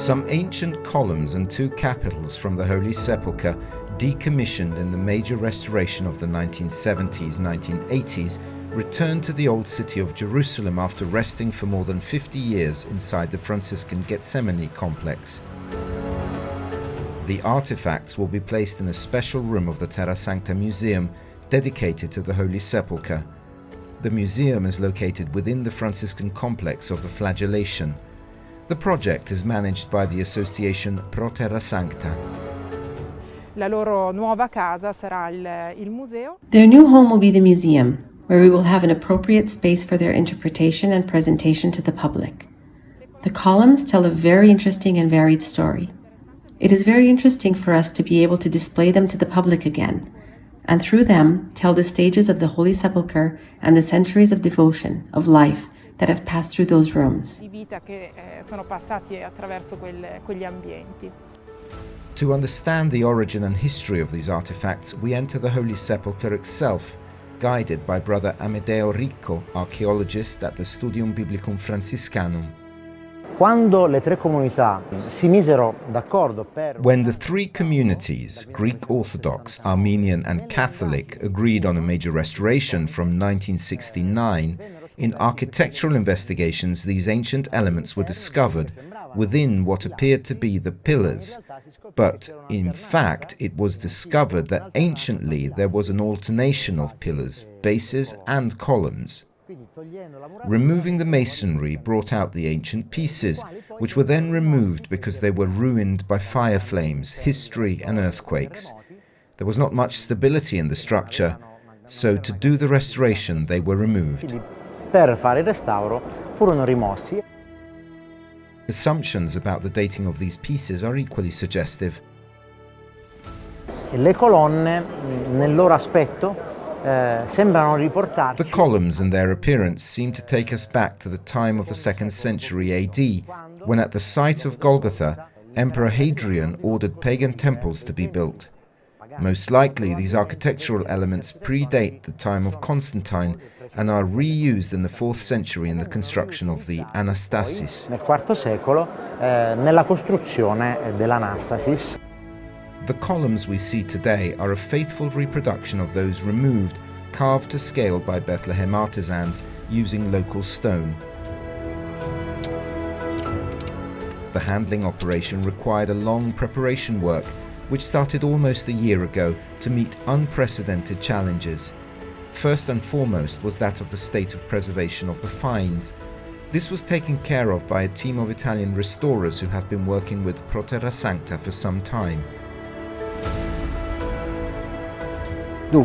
Some ancient columns and two capitals from the Holy Sepulcher, decommissioned in the major restoration of the 1970s, 1980s, returned to the old city of Jerusalem after resting for more than 50 years inside the Franciscan Gethsemane complex. The artifacts will be placed in a special room of the Terra Sancta Museum dedicated to the Holy Sepulcher. The museum is located within the Franciscan complex of the Flagellation. The project is managed by the association Pro Terra Sancta. La loro nuova casa sarà il museo. Their new home will be the museum, where we will have an appropriate space for their interpretation and presentation to the public. The columns tell a very interesting and varied story. It is very interesting for us to be able to display them to the public again, and through them tell the stages of the Holy Sepulcher and the centuries of devotion, of life, that have passed through those rooms. To understand the origin and history of these artifacts, we enter the Holy Sepulcher itself, guided by Brother Amedeo Ricco, archaeologist at the Studium Biblicum Franciscanum. When the three communities, Greek Orthodox, Armenian and Catholic, agreed on a major restoration from 1969, in architectural investigations these ancient elements were discovered within what appeared to be the pillars. But in fact, it was discovered that anciently there was an alternation of pillars, bases and columns. Removing the masonry brought out the ancient pieces, which were then removed because they were ruined by fire flames, history and earthquakes. There was not much stability in the structure, so to do the restoration they were removed. Assumptions about the dating of these pieces are equally suggestive. Le colonne, nel loro aspetto, the columns and their appearance seem to take us back to the time of the 2nd century AD, when at the site of Golgotha, Emperor Hadrian ordered pagan temples to be built. Most likely these architectural elements predate the time of Constantine and are reused in the 4th century in the construction of the Anastasis. Nel IV secolo, nella costruzione dell'Anastasis. The columns we see today are a faithful reproduction of those removed, carved to scale by Bethlehem artisans using local stone. The handling operation required a long preparation work, which started almost a year ago to meet unprecedented challenges. First and foremost was that of the state of preservation of the finds. This was taken care of by a team of Italian restorers who have been working with Pro Terra Sancta for some time. We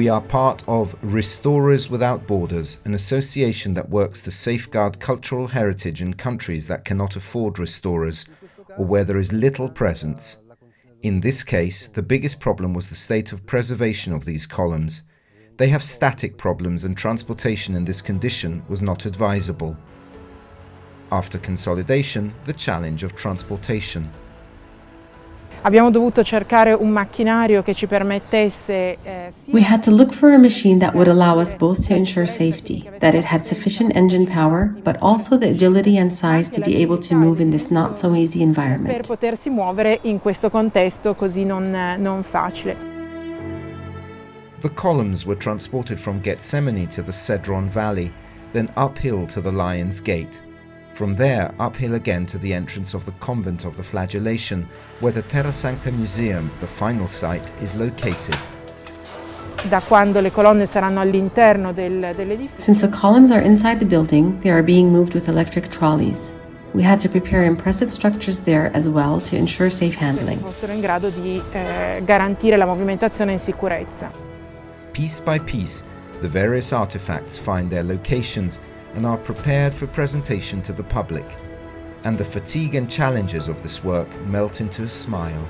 are part of Restorers Without Borders, an association that works to safeguard cultural heritage in countries that cannot afford restorers, or where there is little presence. In this case, the biggest problem was the state of preservation of these columns. They have static problems and transportation in this condition was not advisable. After consolidation, the challenge of transportation. Abbiamo dovuto cercare un macchinario che ci permettesse We had to look for a machine that would allow us both to ensure safety, that it had sufficient engine power, but also the agility and size to be able to move in this not so easy environment. per potersi muovere in questo contesto così non facile. The columns were transported from Gethsemane to the Cedron Valley, then uphill to the Lion's Gate. From there, uphill again to the entrance of the convent of the Flagellation, where the Terra Sancta Museum, the final site, is located. Da quando le colonne saranno all'interno dell'edificio. Since the columns are inside the building, they are being moved with electric trolleys. We had to prepare impressive structures there as well to ensure safe handling. Fossero in grado di garantire la movimentazione in sicurezza. Piece by piece, the various artifacts find their locations and are prepared for presentation to the public. And the fatigue and challenges of this work melt into a smile.